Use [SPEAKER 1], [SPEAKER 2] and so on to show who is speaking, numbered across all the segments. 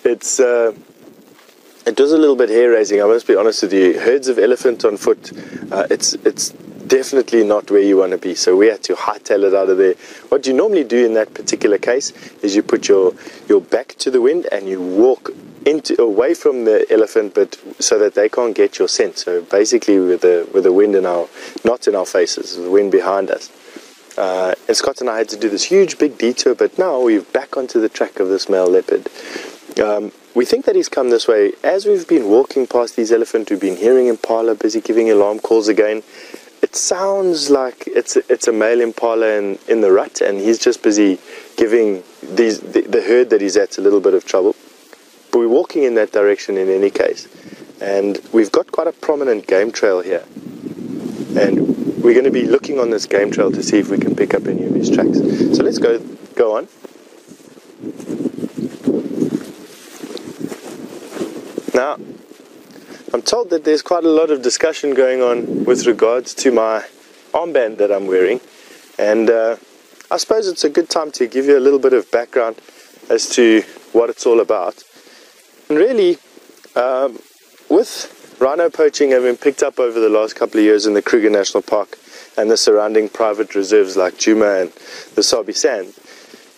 [SPEAKER 1] it was a little bit hair-raising, I must be honest with you. Herds of elephant on foot, it's definitely not where you want to be, so we had to hightail it out of there. What you normally do in that particular case is you put your back to the wind and you walk away from the elephant, but so that they can't get your scent. So basically with the wind not in our faces, the wind behind us. And Scott and I had to do this huge big detour, but now we're back onto the track of this male leopard. We think that he's come this way. As we've been walking past these elephants, we've been hearing impala busy giving alarm calls again. It sounds like it's a male impala in the rut, and he's just busy giving the herd that he's at a little bit of trouble. But we're walking in that direction in any case, and we've got quite a prominent game trail here, and we're going to be looking on this game trail to see if we can pick up any of his tracks. So let's go on. Now, I'm told that there's quite a lot of discussion going on with regards to my armband that I'm wearing, and I suppose it's a good time to give you a little bit of background as to what it's all about. And really, with rhino poaching having picked up over the last couple of years in the Kruger National Park and the surrounding private reserves like Djuma and the Sabi Sand,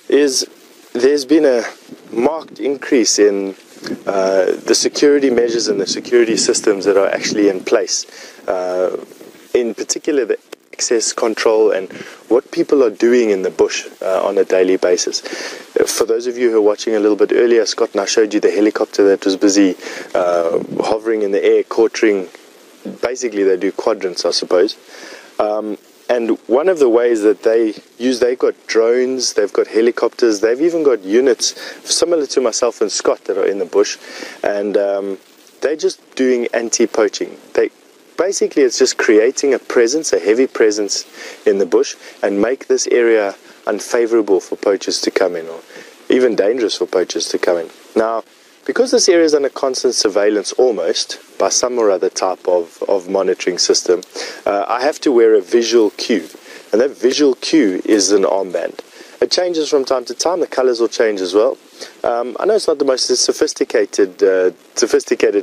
[SPEAKER 1] there's been a marked increase in the security measures and the security systems that are actually in place, in particular the access control and what people are doing in the bush on a daily basis. For those of you who are watching a little bit earlier, Scott and I showed you the helicopter that was busy hovering in the air, quartering. Basically they do quadrants, I suppose. And one of the ways that they've got drones, they've got helicopters, they've even got units similar to myself and Scott that are in the bush, and they're just doing anti-poaching. Basically it's just creating a presence, a heavy presence in the bush, and make this area unfavorable for poachers to come in, or even dangerous for poachers to come in. Now, because this area is under constant surveillance almost by some or other type of monitoring system, I have to wear a visual cue, and that visual cue is an armband. It changes from time to time, the colors will change as well. I know it's not the most sophisticated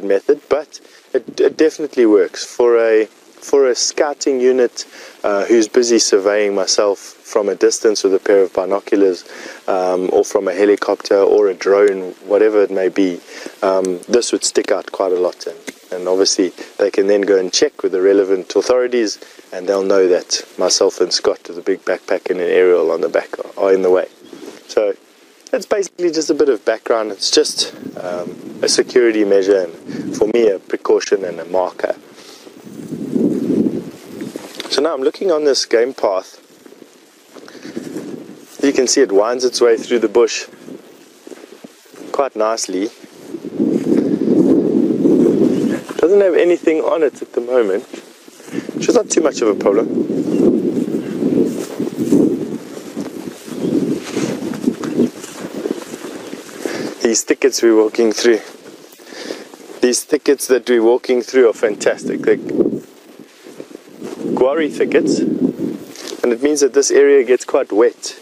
[SPEAKER 1] method, but it definitely works for a scouting unit who's busy surveying myself from a distance with a pair of binoculars, or from a helicopter or a drone, whatever it may be. This would stick out quite a lot, and obviously they can then go and check with the relevant authorities, and they'll know that myself and Scott with a big backpack and an aerial on the back are in the way. So it's basically just a bit of background. It's just a security measure, and for me a precaution and a marker. So now I'm looking on this game path. You can see it winds its way through the bush quite nicely. Doesn't have anything on it at the moment, which is not too much of a problem. These thickets we're walking through, these thickets that we're walking through are fantastic. They're guarri thickets, and it means that this area gets quite wet.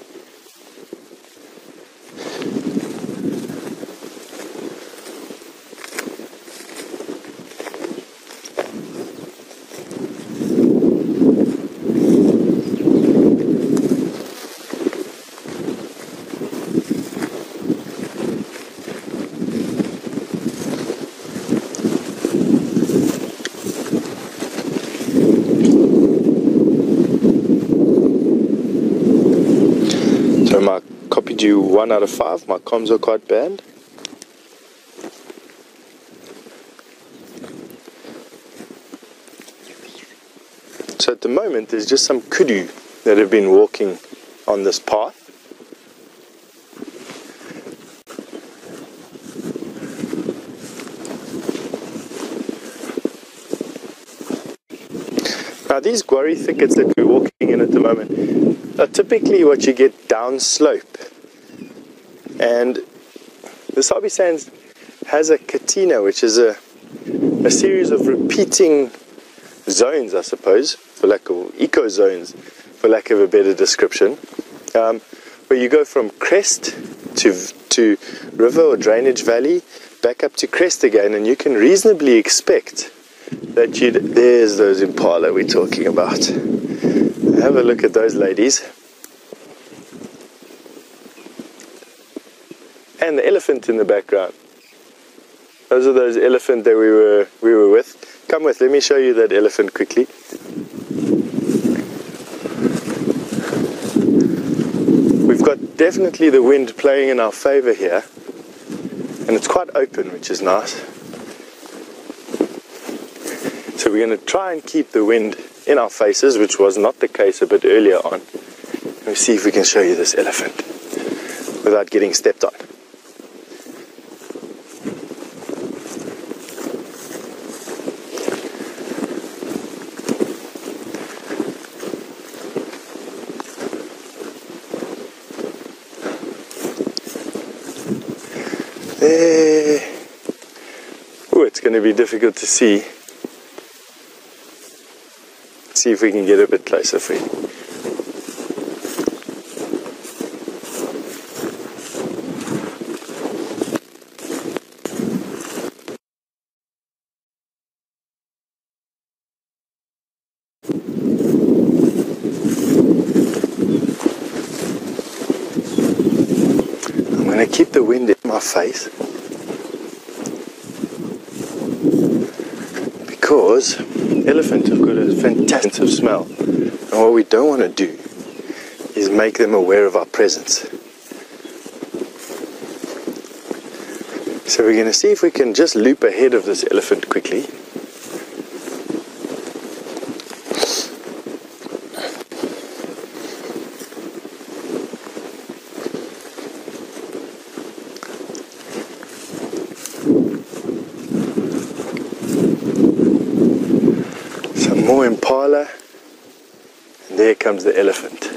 [SPEAKER 1] I copied you 1 out of 5. My comms are quite bad. So at the moment there's just some kudu that have been walking on this path. Now these guarri thickets that we're walking in at the moment are typically what you get down slope, and the Sabi Sands has a katina, which is a series of repeating zones, I suppose, for lack of eco zones, for lack of a better description, where you go from crest to river or drainage valley, back up to crest again, and you can reasonably expect that there's those impala we're talking about. Have a look at those ladies. And the elephant in the background. Those are those elephant that we were with. Come with, let me show you that elephant quickly. We've got definitely the wind playing in our favor here, and it's quite open, which is nice. So we're going to try and keep the wind in our faces, which was not the case a bit earlier on. Let me see if we can show you this elephant without getting stepped on. There. Oh, it's going to be difficult to see. See if we can get a bit closer for you. I'm going to keep the wind in my face because elephants have got a fantastic sense of smell, and what we don't want to do is make them aware of our presence. So we're going to see if we can just loop ahead of this elephant quickly. More impala, and there comes the elephant.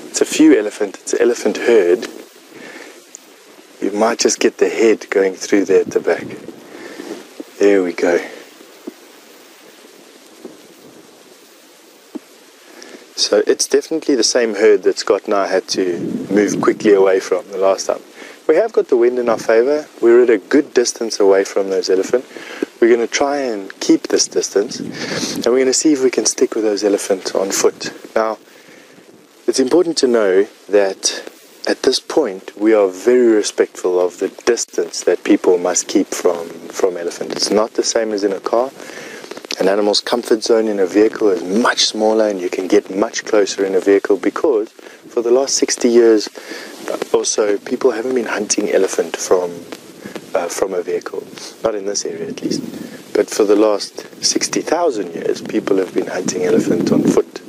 [SPEAKER 1] It's a few elephant, it's an elephant herd. You might just get the head going through there at the back. There we go. So it's definitely the same herd that Scott and I had to move quickly away from the last time. We have got the wind in our favor. We're at a good distance away from those elephants. We're going to try and keep this distance, and we're going to see if we can stick with those elephants on foot. Now, it's important to know that at this point we are very respectful of the distance that people must keep from elephant. It's not the same as in a car. An animal's comfort zone in a vehicle is much smaller, and you can get much closer in a vehicle because for the last 60 years or so, people haven't been hunting elephant from a vehicle, not in this area at least, but for the last 60,000 years people have been hunting elephant on foot,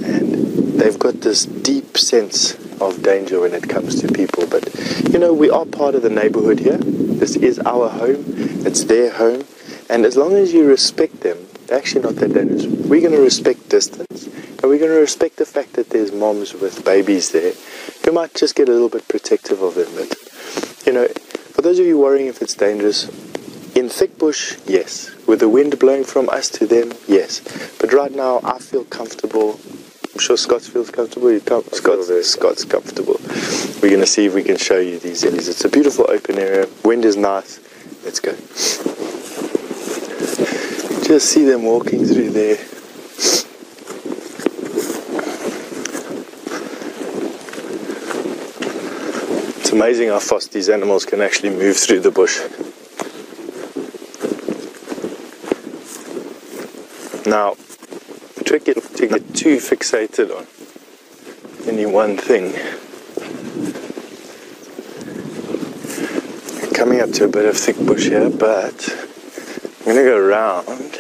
[SPEAKER 1] and they've got this deep sense of danger when it comes to people. But you know, we are part of the neighborhood here. This is our home, it's their home, and as long as you respect them, they're actually not that dangerous. We're going to respect distance, and we're going to respect the fact that there's moms with babies there who might just get a little bit protective of them. But you know, for those of you worrying if it's dangerous, in thick bush, yes. With the wind blowing from us to them, yes. But right now, I feel comfortable. I'm sure Scott feels comfortable. Scott's comfortable. We're going to see if we can show you these areas. It's a beautiful open area. Wind is nice. Let's go. Just see them walking through there. It's amazing how fast these animals can actually move through the bush. Now, the trick is to get too fixated on any one thing. We're coming up to a bit of thick bush here, but I'm going to go around.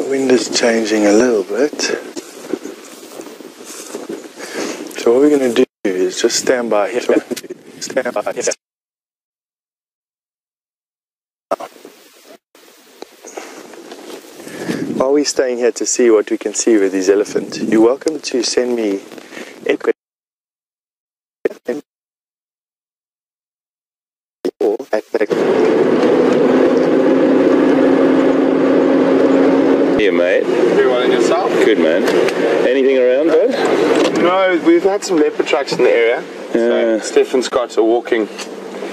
[SPEAKER 1] Wind is changing a little bit, so what we're going to do is just stand by here. While we're staying here to see what we can see with these elephants, you're welcome to send me input or at
[SPEAKER 2] Yeah, mate.
[SPEAKER 3] Very well, and yourself?
[SPEAKER 2] Good, man. Anything around, bud?
[SPEAKER 3] No, we've had some leopard tracks in the area. So Steph and Scott are walking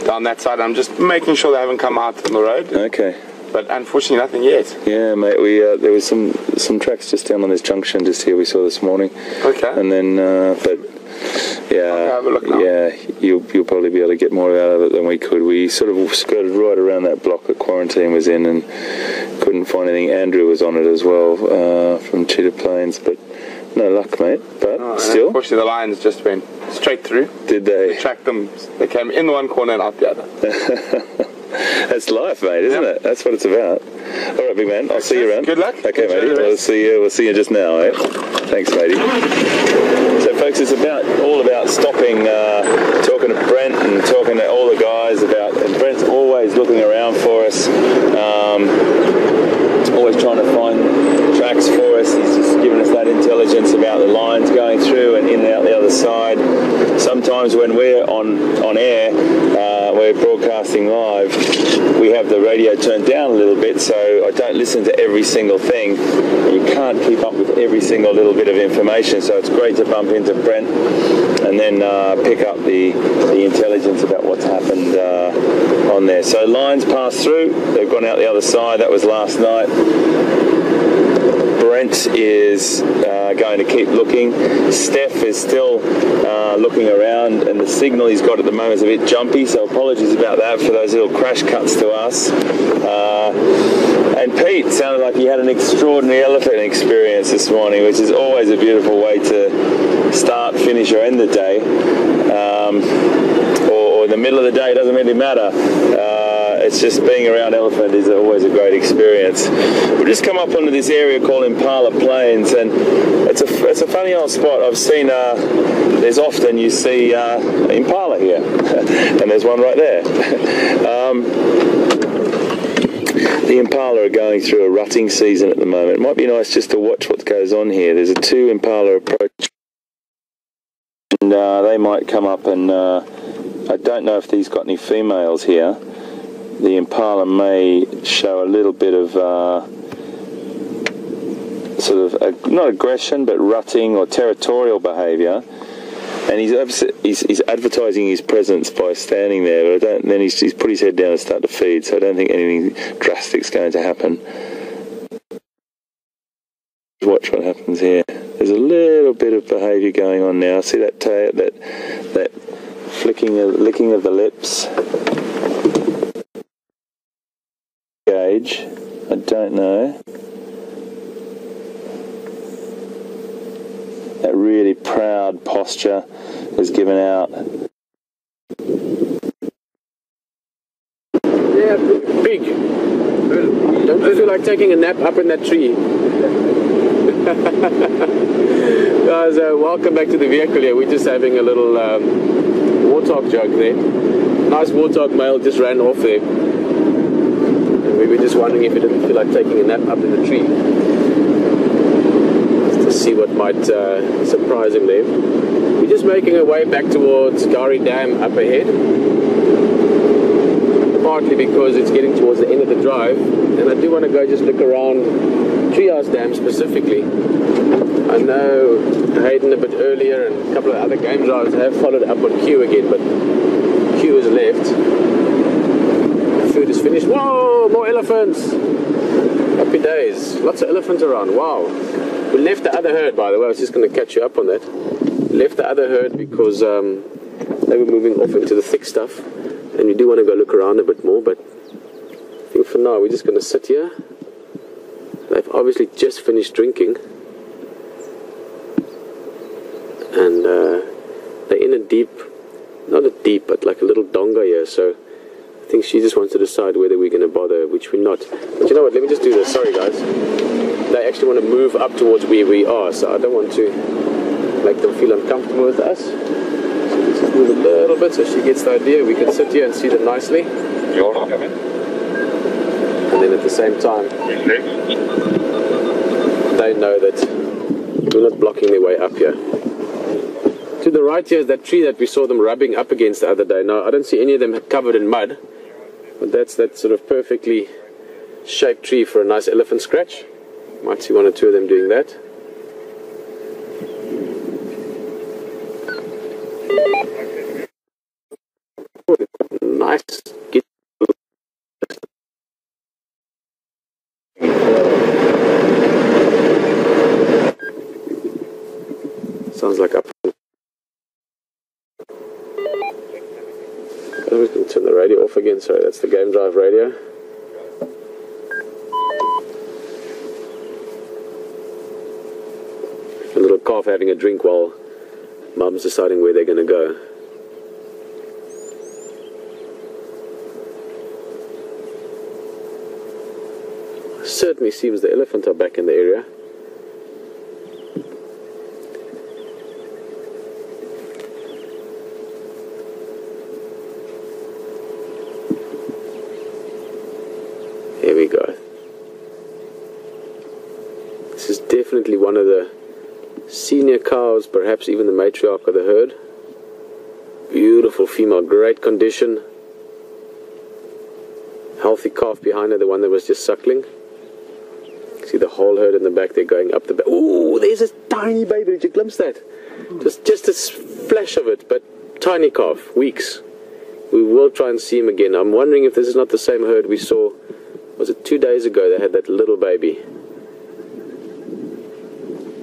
[SPEAKER 3] down that side. I'm just making sure they haven't come out on the road.
[SPEAKER 2] Okay.
[SPEAKER 3] But unfortunately, nothing yet.
[SPEAKER 2] Yeah, mate. We there was some tracks just down on this junction just here we saw this morning.
[SPEAKER 3] Okay.
[SPEAKER 2] And then, but yeah,
[SPEAKER 3] have a look now.
[SPEAKER 2] yeah, you'll probably be able to get more out of it than we could. We sort of skirted right around that block that quarantine was in and couldn't find anything. Andrew was on it as well from Cheetah Plains, but no luck, mate. But still,
[SPEAKER 3] unfortunately, the lions just went straight through.
[SPEAKER 2] Did they?
[SPEAKER 3] We tracked them. They came in the one corner and out the other.
[SPEAKER 2] That's life, mate, isn't it? That's what it's about. All right, big man. I'll see you around.
[SPEAKER 3] Good luck.
[SPEAKER 2] Okay, matey. We'll see you just now, eh? Thanks, matey. So, folks, it's all about stopping, talking to Brent and talking to all the guys about. And Brent's always looking around for us, always trying to find tracks for us. He's just giving us that intelligence about the lines going through and in and out the other side. Sometimes when we're on air, we're broadcasting live, we have the radio turned down a little bit, so I don't listen to every single thing. You can't keep up with every single little bit of information, so it's great to bump into Brent and then pick up the intelligence about what's happened on there. So lines passed through, they've gone out the other side. That was last night. Brent is going to keep looking. Steph is still looking around, and the signal he's got at the moment is a bit jumpy, so apologies about that for those little crash cuts to us. And Pete sounded like he had an extraordinary elephant experience this morning, which is always a beautiful way to start, finish, or end the day. Or in the middle of the day, it doesn't really matter. It's just being around elephant is always a great experience. We've just come up onto this area called Impala Plains, and it's a funny old spot. I've seen there's often you see impala here, and there's one right there. The impala are going through a rutting season at the moment. It might be nice just to watch what goes on here. There's a two impala approach, and they might come up and I don't know if these got any females here. The impala may show a little bit of sort of not aggression, but rutting or territorial behaviour. And he's advertising his presence by standing there, but then he's put his head down and started to feed. So I don't think anything drastic is going to happen. Watch what happens here. There's a little bit of behaviour going on now. See that tail, that licking of the lips. Gauge, I don't know. That really proud posture is given out.
[SPEAKER 4] Yeah, big. Don't you feel like taking a nap up in that tree? Guys, welcome back to the vehicle here. We're just having a little warthog joke there. Nice warthog male just ran off there. We were just wondering if it didn't feel like taking a nap up in the tree. Just to see what might surprise him there. We're just making our way back towards Gari Dam up ahead. Partly because it's getting towards the end of the drive, and I do want to go just look around Treehouse Dam specifically. I know Hayden a bit earlier and a couple of other game drivers have followed up on Q again, but Q has left. Food is finished. Whoa, more elephants! Happy days. Lots of elephants around. Wow. We left the other herd, by the way. I was just going to catch you up on that. Left the other herd because they were moving off into the thick stuff, and we do want to go look around a bit more, but I think for now we're just going to sit here. They've obviously just finished drinking, and they're in a deep, not a deep, but like a little donga here, so I think she just wants to decide whether we're going to bother, which we're not. But you know what, let me just do this. Sorry guys. They actually want to move up towards where we are, so I don't want to make them feel uncomfortable with us. So let's just move a little bit so she gets the idea. We can sit here and see them nicely.
[SPEAKER 3] You're not coming.
[SPEAKER 4] And then at the same time, they know that we're not blocking their way up here. To the right here is that tree that we saw them rubbing up against the other day. Now, I don't see any of them covered in mud, but that's that sort of perfectly shaped tree for a nice elephant scratch. Might see one or two of them doing that. Nice. Sounds like up. I'm just going to turn the radio off again. Sorry, that's the game drive radio. A little calf having a drink while Mum's deciding where they're going to go. Certainly seems the elephant are back in the area. Here we go. This is definitely one of the senior cows, perhaps even the matriarch of the herd. Beautiful female, great condition. Healthy calf behind her, the one that was just suckling. See the whole herd in the back, they're going up the back. Oh, there's a tiny baby. Did you glimpse that? Just a flash of it, but tiny calf, weeks. We will try and see him again. I'm wondering if this is not the same herd we saw. Was it 2 days ago they had that little baby?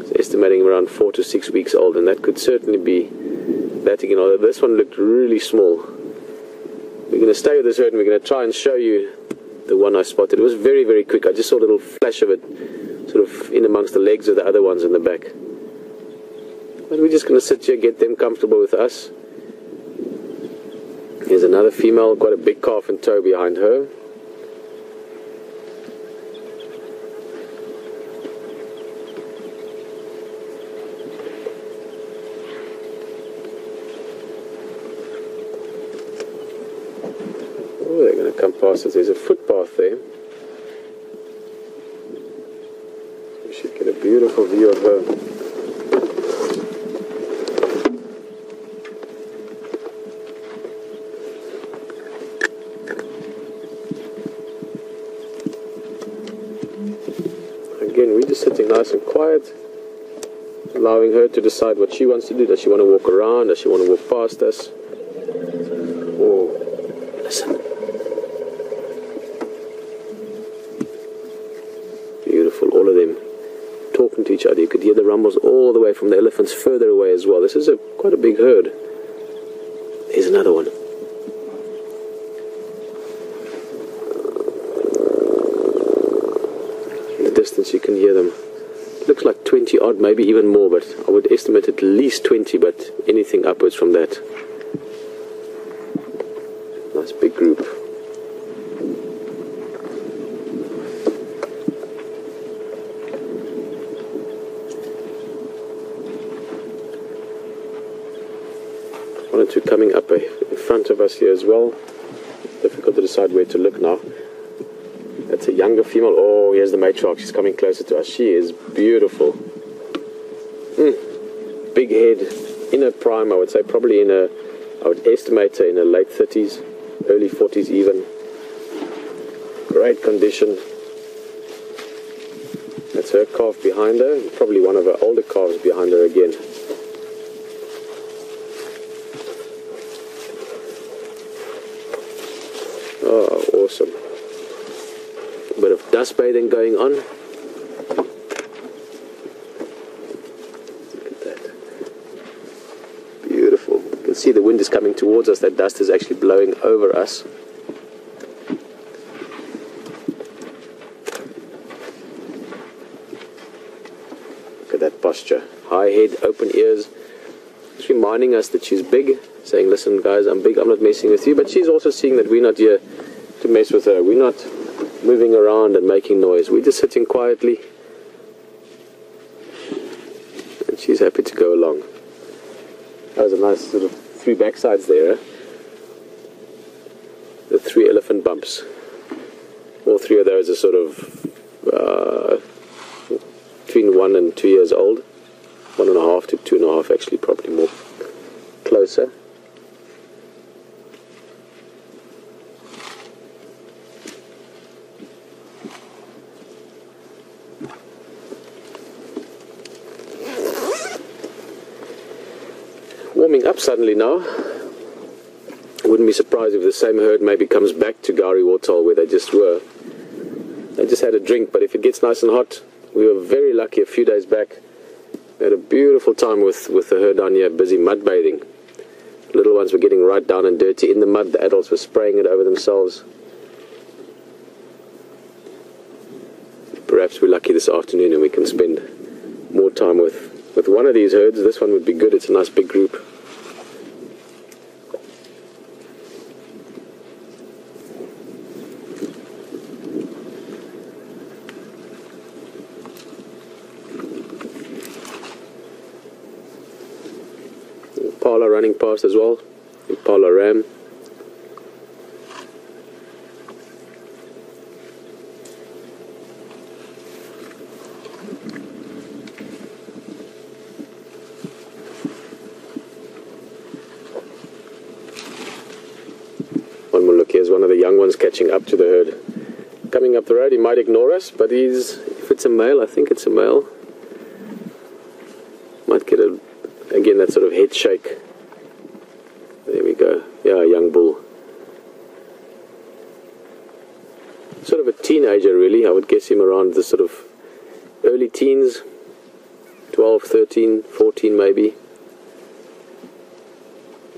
[SPEAKER 4] It's estimating him around 4 to 6 weeks old, and that could certainly be that again. Although this one looked really small. We're going to stay with this herd and we're going to try and show you the one I spotted. It was very, very quick. I just saw a little flash of it sort of in amongst the legs of the other ones in the back. But we're just going to sit here, get them comfortable with us. Here's another female, quite a big calf in tow behind her. Oh, they're going to come past us. There's a footpath there. We should get a beautiful view of her. Again, we're just sitting nice and quiet, allowing her to decide what she wants to do. Does she want to walk around? Does she want to walk past us? Oh, listen. Beautiful, all of them talking to each other. You could hear the rumbles all the way from the elephants further away as well. This is quite a big herd. Here's another one. Distance you can hear them. Looks like 20 odd, maybe even more, but I would estimate at least 20, but anything upwards from that. Nice big group. One or two coming up in front of us here as well. Difficult to decide where to look now. That's a younger female. Oh, here's the matriarch. She's coming closer to us. She is beautiful. Big head. In her prime, I would say. Probably I would estimate her in her late 30s, early 40s even. Great condition. That's her calf behind her. Probably one of her older calves behind her again. Oh, awesome. Bit of dust bathing going on. Look at that. Beautiful. You can see the wind is coming towards us. That dust is actually blowing over us. Look at that posture. High head, open ears. It's reminding us that she's big. Saying, listen guys, I'm big, I'm not messing with you. But she's also seeing that we're not here to mess with her. We're not moving around and making noise. We're just sitting quietly, and she's happy to go along. That was a nice sort of 3 backsides there. The 3 elephant bumps. All 3 of those are sort of between 1 and 2 years old. 1.5 to 2.5 actually, probably more closer. warming up suddenly now. I wouldn't be surprised if the same herd maybe comes back to Gowrie Waterhole where they just were. They just had a drink, but if it gets nice and hot, we were very lucky a few days back. We had a beautiful time with the herd down here, busy mud bathing. Little ones were getting right down and dirty in the mud. The adults were spraying it over themselves. Perhaps we're lucky this afternoon and we can spend more time with one of these herds. This one would be good. It's a nice big group. Impala running past as well. Impala ram. One more look. Here's one of the young ones catching up to the herd. Coming up the road, he might ignore us, but if it's a male, I think it's a male. Might get again that sort of head shake. There we go. Yeah, a young bull. Sort of a teenager really. I would guess him around the sort of early teens. 12, 13, 14 maybe.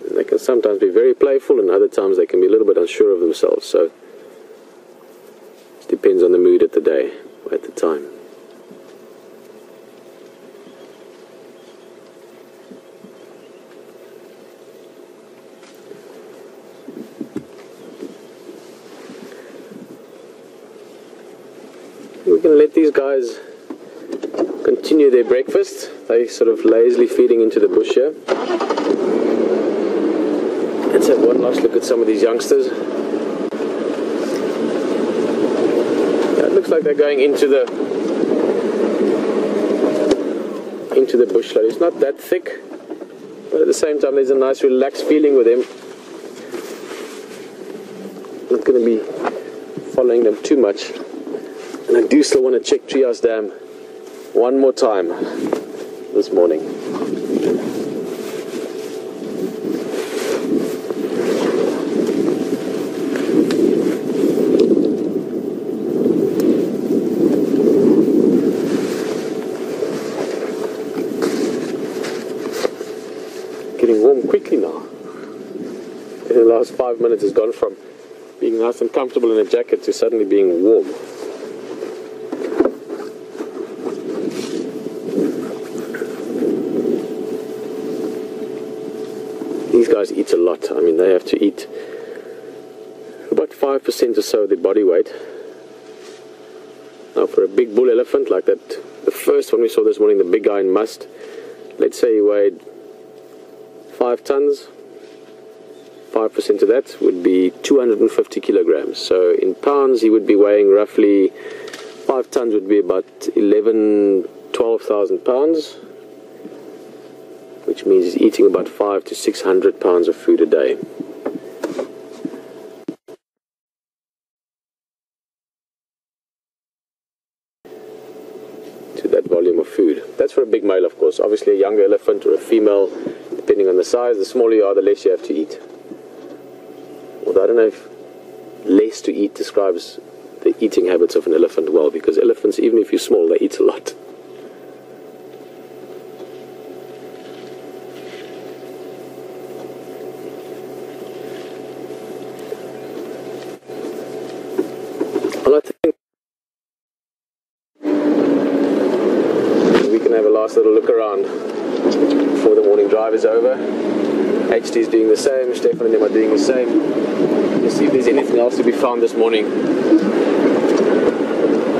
[SPEAKER 4] And they can sometimes be very playful and other times they can be a little bit unsure of themselves. So it depends on the mood at the day or at the time. We're going to let these guys continue their breakfast. They're sort of lazily feeding into the bush here. Let's have one last look at some of these youngsters. Yeah, it looks like they're going into the bush slowly. It's not that thick, but at the same time there's a nice relaxed feeling with them. Not going to be following them too much. And I do still want to check Treehouse Dam one more time this morning. Getting warm quickly now. In the last 5 minutes has gone from being nice and comfortable in a jacket to suddenly being warm. These guys eat a lot. I mean, they have to eat about 5% or so of their body weight. Now, for a big bull elephant like that, the first one we saw this morning, the big guy in Must, let's say he weighed 5 tons. 5% of that would be 250 kilograms. So in pounds, he would be weighing roughly 5 tons would be about 12,000 pounds. Which means he's eating about 500 to 600 pounds of food a day. To that volume of food. That's for a big male, of course. Obviously a younger elephant or a female, depending on the size, the smaller you are, the less you have to eat. Although I don't know if less to eat describes the eating habits of an elephant well, because elephants, even if you're small, they eat a lot. Well, I think we can have a last little look around before the morning drive is over. HT is doing the same, Stefan and them are doing the same. Let's see if there's anything else to be found this morning.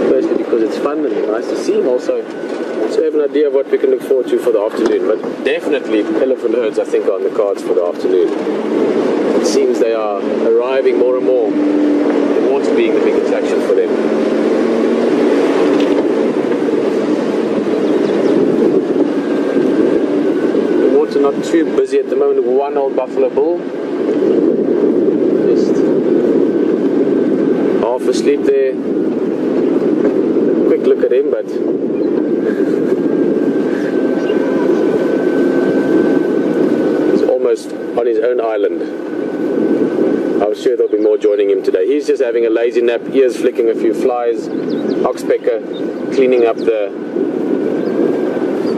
[SPEAKER 4] Firstly because it's fun and nice to see, and also so we have an idea of what we can look forward to for the afternoon. But definitely elephant herds, I think, are on the cards for the afternoon. It seems they are arriving more and more, and water being the big attraction for them. Not too busy at the moment. One old buffalo bull, just half asleep there. Quick look at him, but he's he's just having a lazy nap, ears flicking a few flies, oxpecker cleaning up the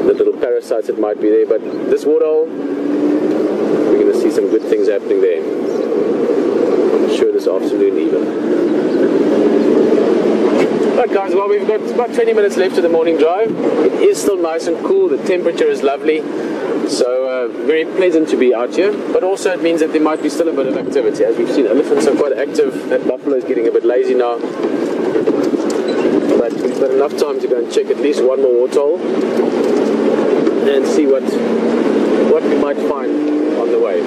[SPEAKER 4] little parasites that might be there. But this waterhole, we're going to see some good things happening there. I'm sure this afternoon even. Right guys, well, we've got about 20 minutes left of the morning drive. It is still nice and cool, the temperature is lovely, so very pleasant to be out here, but also it means that there might be still a bit of activity. As we've seen, elephants are quite active. That buffalo is getting a bit lazy now, but we've got enough time to go and check at least one more waterhole and see what we might find on the way.